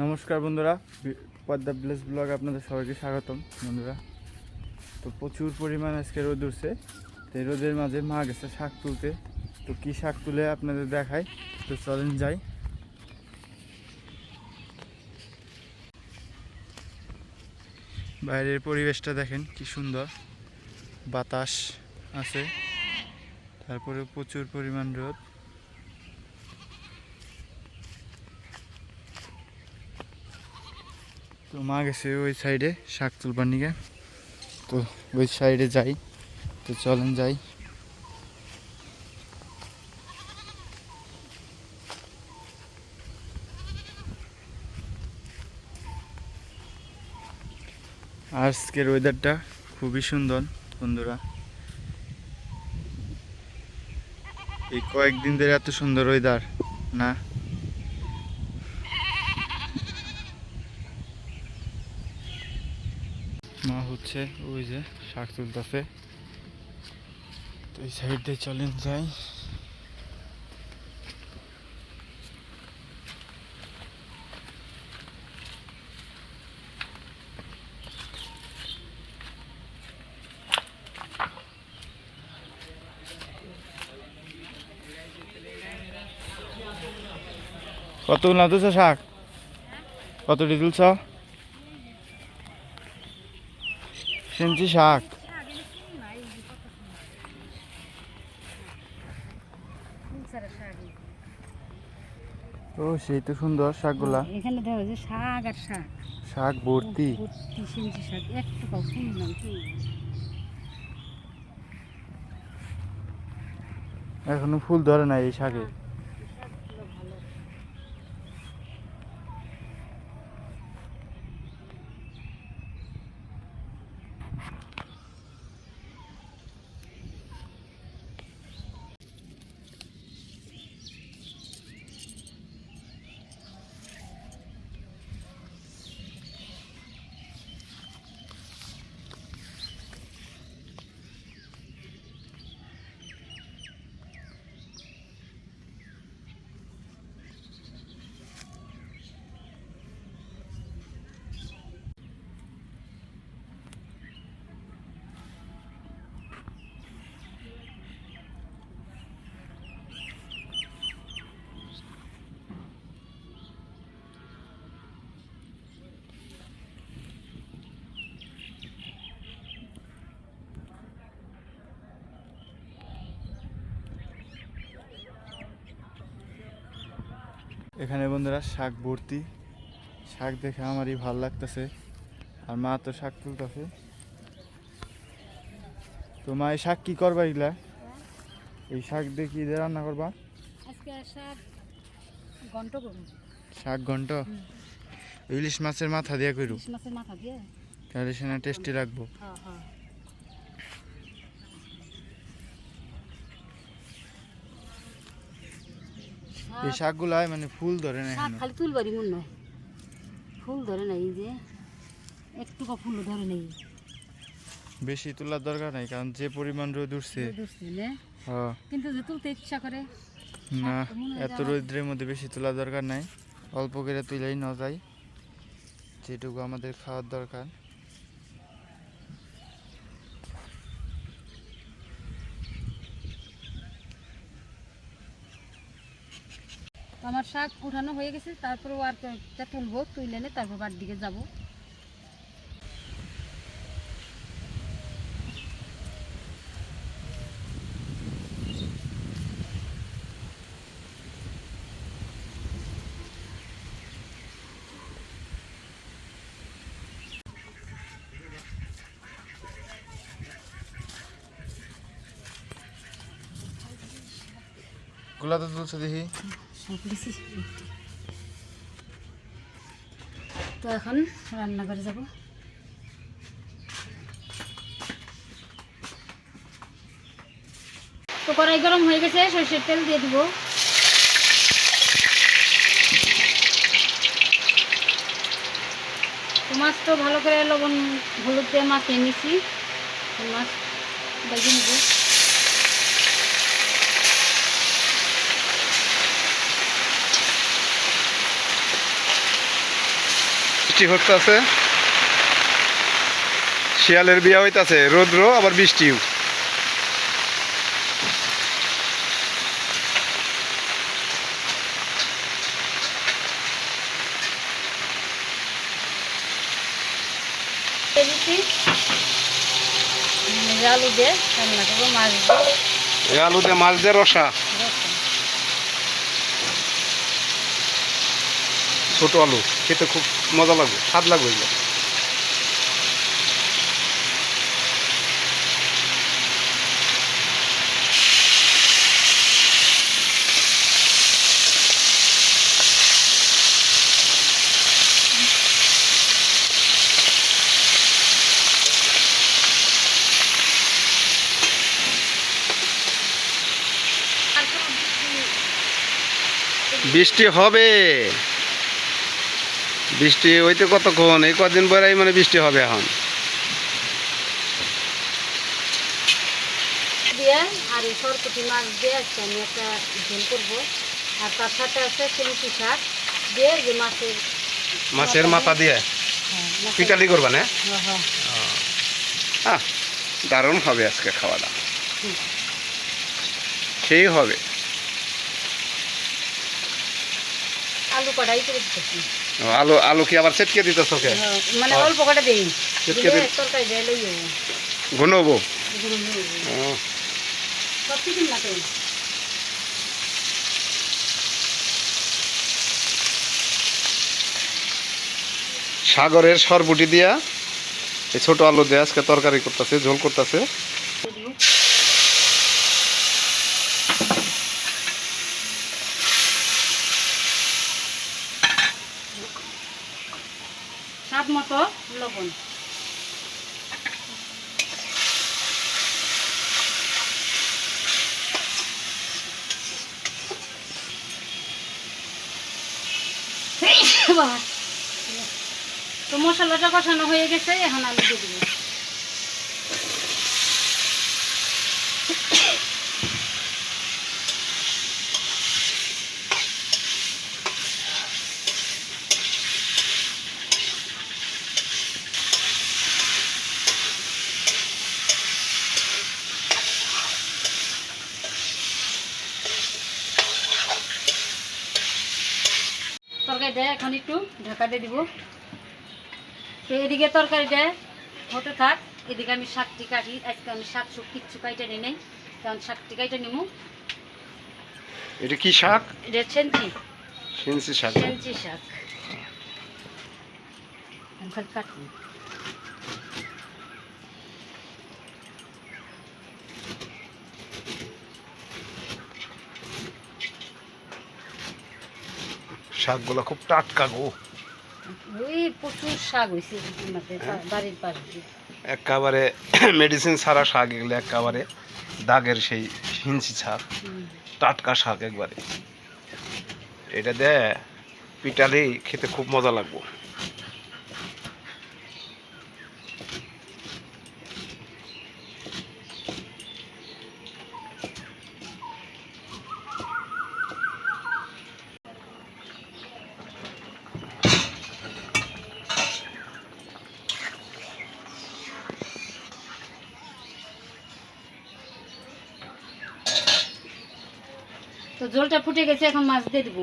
নমস্কার বন্ধুরা, Padma village blog আপনাদের সবাইকে স্বাগতম। বন্ধুরা, তো প্রচুর পরিমাণ আজকে রোদ উঠছে। তো এই রোদের মাঝে মা গেছে শাক তুলতে। তো কী শাক তুলে আপনাদের দেখাই, তো চলেন যাই। বাইরের পরিবেশটা দেখেন কি সুন্দর, বাতাস আছে, তারপরে প্রচুর পরিমাণ রোদ। তো মা গেছে ওই সাইডে শাক তুলবার নিকে, তো ওই সাইডে যাই। তো চলেন যাই। আজকের ওয়েদারটা খুবই সুন্দর বন্ধুরা। এই কয়েকদিন ধরে এত সুন্দর ওয়েদার না। মা হচ্ছে ওই যে শাক তুলতেছে, তো এই সাইড দিয়ে চলেন যাই। কত তুলছ শাক? কত তুলছ? শুনছি শাক। ও সেই তো সুন্দর শাকগুলা। এখানে দেখা যায় শাক আর শাক, শাক ভর্তি। সিঞ্চি শাক একটু ফুল নাই। এখনো ফুল ধরে নাই এই শাকে। এখানে বন্ধুরা শাক ভর্তি। শাক দেখে আমারই ভালো লাগতেছে, আর মা তো শাক তুলতেছে। তো মা এই শাক কি করবা এগুলা? এই শাক দিয়ে কি দিয়ে রান্না করবা? আজকে শাক ঘন্ট করব। শাক ঘন্ট? ইলিশ মাছের মাথা দিয়ে কইরু? ইলিশ মাছের মাথা দিয়ে তাহলে সেটা টেস্টি লাগবো। হ্যাঁ হ্যাঁ। এই শাকগুলা মানে ফুল ধরে না, শাক খালি তুলবারই মন নয়, ফুল ধরে নাই। এই যে একটু ফুল ধরে নেই। বেশি তোলার দরকার নাই, কারণ যে পরিমাণ রোদ উঠছে। হ্যাঁ, কিন্তু যে তুলতে ইচ্ছা করে না, এত রোদের মধ্যে বেশি তোলার দরকার নাই, অল্প করে তুলেই না যায়, যেটুকু আমাদের খাওয়ার দরকার। আমার শাক উঠানো হয়ে গেছে, তারপরে আর তুলবো, তুলে নে তারপর বাড়ির দিকে যাবো। গুলা তো তুলছে দেখি। তো এখন রান্না করে যাব। তো কড়াই গরম হয়ে গেছে, সরষের তেল দিয়ে দিব। তো মাছ তো ভালো করে লবণ হলুদ দিয়ে মাখিয়ে নিছি। মাছ ভেজে নিব। বৃষ্টি হচ্ছে, শিয়ালের বিয়া হইতাছে, রৌদ্র আবার বৃষ্টিও। আলু দিয়ে রান্না করবো, মাছ দিয়ে এই আলু দিয়ে মাছ দিয়ে রসা, ছোট আলু, খেতে খুব মজা লাগবে, স্বাদ লাগবে এগুলো। বৃষ্টি হবে, বৃষ্টি হইতে কতক্ষণ, এই কদিন পরেই মানে বৃষ্টি হবে এখন। দিয়ে আর এই সরপুটি মাছ দিয়ে আজকে আমি একটা ঝোল করবো। আর তার সাথে আছে ফেন্সি শাক দিয়ে, যে মাছের মাথা দিয়ে পিটালি করবা না? হ্যাঁ, দারুণ হবে আজকে খাওয়া দাওয়া, সেই হবে। আলু কড়াই করে দিতেছি। আলু আলু কি আবার চেটকে দিতেছ? মানে অল্প কটা দিই, চেটকে দিন, তরকারি দিয়ে লই ঘন হবো। সব কিছু না তো। সাগরের সরবুটি দিয়া এই ছোট আলু দিয়ে আজকে তরকারি করতেছে, ঝোল করতেছে। স্বাদ মতো লবণ, তো মশলাটা কষানো হয়ে গেছে, এখন আলু দিয়ে দিব। তরকারিটা এখন একটু ঢাকা দিয়ে দিব। তো এদিকে তরকারিটা হতে থাক, এদিকে আমি শাকটি কাটি। আজকে আমি শাক সব কিচ্ছু কাইটে নিই নাই, কারণ শাকটি কাইটে নিবো। এটা কি শাক? এটা সেঞ্চি, সেঞ্চি শাক। সেঞ্চি শাক আমি খালি কাটবো। শাকগুলো খুব টাটকা গো, ওই প্রচুর শাক হয়েছে বাড়ির পাশ দিয়ে। একেবারে মেডিসিন ছাড়া শাক এগুলো, একেবারে দাগের সেই হিঞ্চি শাক, টাটকা শাক একবারে। এটা দে পিটালি খেতে খুব মজা লাগবো। তো ঝোলটা ফুটে গেছে, এখন মাছ দিয়ে দিব।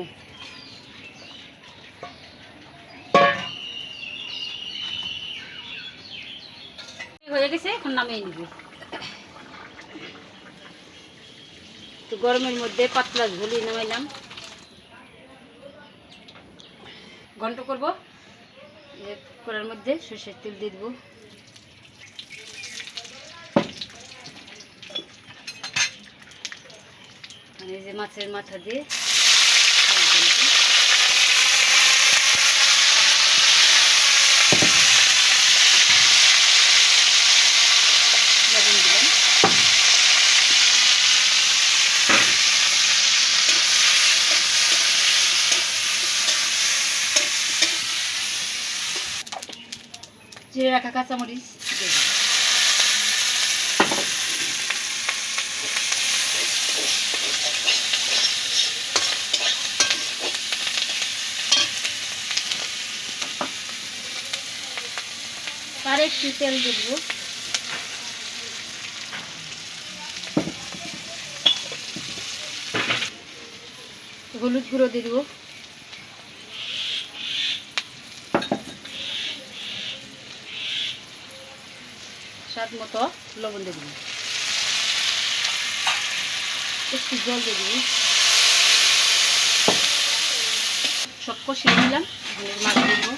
হয়ে গেছে, এখন নামিয়ে নিব। তো গরমের মধ্যে পাতলা ঝোলই নামাইলাম। ঘন্ট করবো, কড়ার মধ্যে সরষের তেল দিয়ে দেবো। এই যে মাছের মাথা দিয়ে লবণ দিলাম। জিরে রাখা কাঁচামরিচ দিয়ে দিলাম। আর একটু তেল দিয়ে দিব। হলুদ গুঁড়ো দিয়ে দিব। স্বাদ মতো লবণ দিয়ে দিব। একটু জল দিয়ে দিব। সব কষিয়ে নিলাম। মাছ দিয়ে দিব।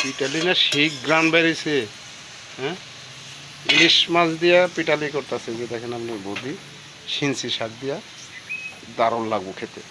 পিটালি না সেই গ্রান বেরিয়েছে। হ্যাঁ, ইলিশ মাছ দিয়া পিটালি করতেছে, যে দেখেন আপনার বৌদি সিনসি শাক দিয়া, দারুণ লাগবো খেতে।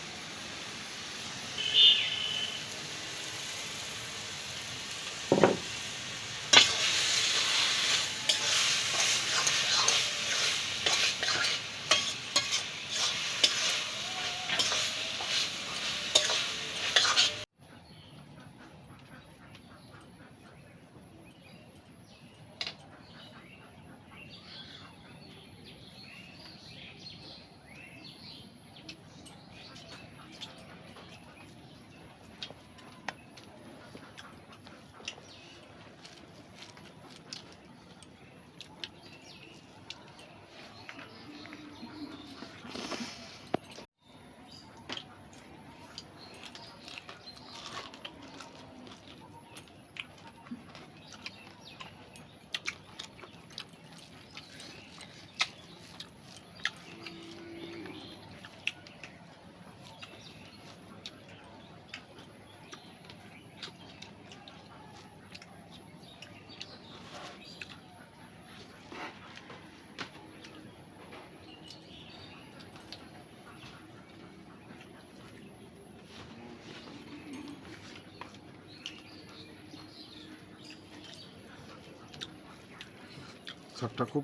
শাকটা খুব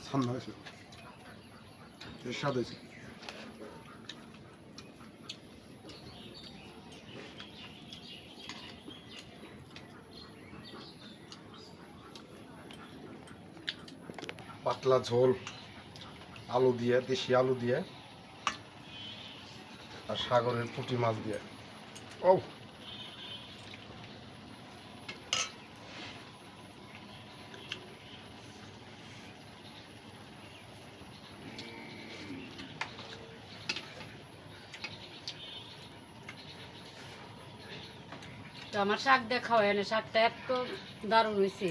ঠান্ডা হয়েছে, এর স্বাদ হয়েছে। পাতলা ঝোল আলু দিয়ে, দেশি আলু দিয়ে, আর সাগরের পুঁটি মাছ দিয়ে। ও তো আমার শাক দেখা হয় না, শাকটা এত দারুণ হয়েছে।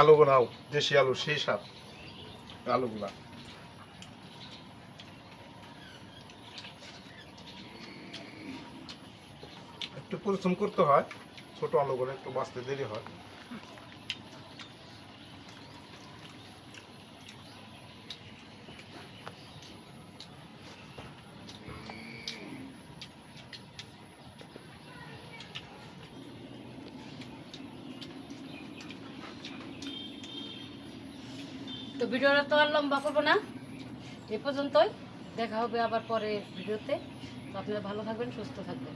আলুগুলাও দেশি আলু, সেই স্বাদ আলুগুলা। একটু পরিশ্রম করতে হয়, ছোট আলুগুলো একটু বাঁচতে দেরি হয়। তো ভিডিওটা তো আর লম্বা করবো না, এ পর্যন্তই। দেখা হবে আবার পরে ভিডিওতে। তো আপনারা ভালো থাকবেন, সুস্থ থাকবেন।